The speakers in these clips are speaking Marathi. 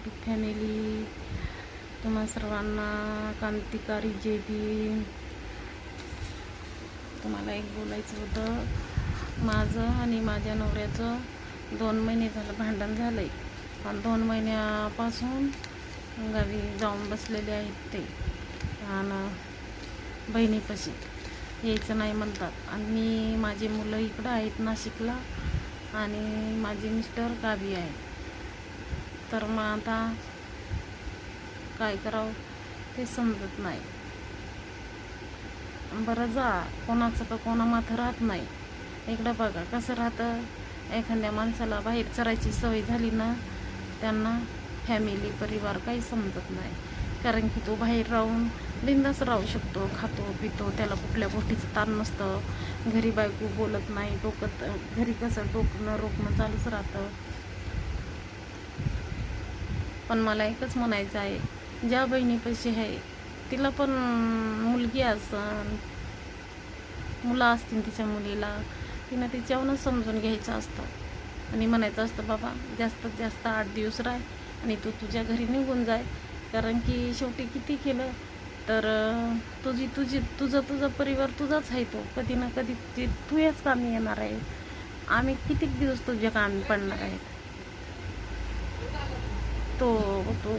यूट्यूब फॅमिली, तुम्हा सर्वांना क्रांतिकारी जय भीम. तुम्हाला एक बोलायचं होतं. माझं आणि माझ्या नवऱ्याचं 2 महिने झालं भांडण झालं आहे. आणि 2 महिन्यापासून गावी जाऊन बसलेले आहेत ते. आणि बहिणीपाशी यायचं नाही म्हणतात. आणि माझे मुलं इकडं आहेत नाशिकला आणि माझे मिस्टर गावी आहे. तर मग आता काय करावं ते समजत नाही. बरं जा, कोणाचं का कोणा माथं राहत नाही. इकडं बघा कसं राहतं. एखाद्या माणसाला बाहेर चरायची सवय झाली ना, त्यांना फॅमिली परिवार काही समजत नाही. कारण की तो बाहेर राहून बिंदास राहू शकतो, खातो पितो, त्याला कुठल्या गोष्टीचं ताण नसतं. घरी बायको बोलत नाही, घरी कसं टोकणं रोखणं चालूच राहतं. पण मला एकच म्हणायचं आहे, ज्या बहिणीपाशी आहे तिला पण मुलगी असन, मुलं असतील तिच्या मुलीला, तिनं तिच्यावरूनच समजून घ्यायचं असतं. आणि म्हणायचं असतं, बाबा जास्तीत जास्त 8 दिवस राह आणि तू तुझ्या घरी निघून जाय. कारण की शेवटी किती केलं तर तुझा परिवार तुझाच आहे. तो कधी ना कधी तुझ्याच कामी येणार आहे. आम्ही कितीक दिवस तुझ्या कामी पडणार आहेत. तो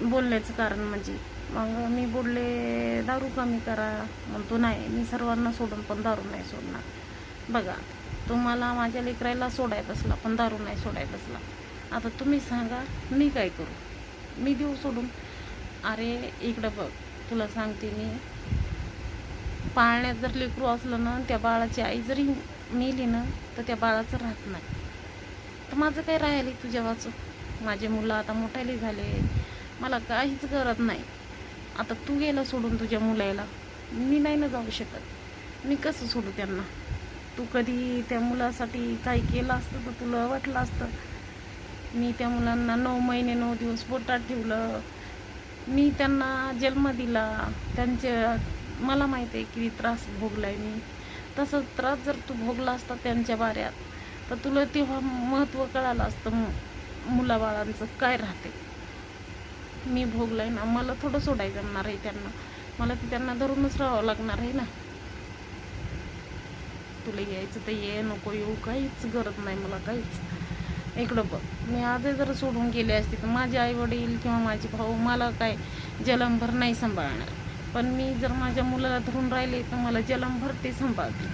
बोलण्याचं कारण म्हणजे मग मी बोलले दारू कमी करा, म्हणतो नाही मी सर्वांना सोडून पण दारू नाही सोडणार. बघा, तुम्हाला माझ्या लेकराला सोडाय बसला पण दारू नाही सोडाय बसला. आता तुम्ही सांगा मी काय करू? मी देऊ सोडून? अरे इकडं बघ, तुला सांगते मी, पाळण्यात जर लेकरू असलं ना, त्या बाळाची आई जरी मेली ना तर त्या बाळाचं राहत नाही. तर माझं काय राहिले तुझ्या वाचून? माझे मुलं आता मोठाले झाले, मला काहीच गरज नाही. आता तू गेला सोडून तुझ्या मुलाला, मी नाही ना जाऊ शकत. मी कसं सोडू त्यांना? तू कधी त्या मुलासाठी काही केलं असतं तर तुला वाटलं असतं. मी त्या मुलांना 9 महिने 9 दिवस पोटात ठेवलं. मी त्यांना जन्म दिला. मला माहिती आहे किती त्रास भोगलाय मी. तसं त्रास जर तू भोगला असता त्यांच्या बाऱ्यात तर तुला तेव्हा महत्त्व कळालं असतं मुलाबाळांचं काय राहते. मी भोगलाय ना, मला थोडं सोडायचं जमणार आहे त्यांना. मला ते त्यांना धरूनच राहावं लागणार आहे ना. तुला यायचं तर ये, नको येऊ, काहीच गरज नाही मला, काहीच. इकडं बघ, मी आजही जर सोडून गेले असते तर माझे आई वडील किंवा माझे भाऊ मला काय जलमभर नाही सांभाळणार. पण मी जर माझ्या मुलाला धरून राहिले तर मला जलमभर ते सांभाळते.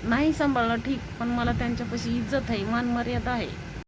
नाही सांभाळलं ठीक, पण मला त्यांच्यापाशी इज्जत आहे, मान मर्यादा आहे.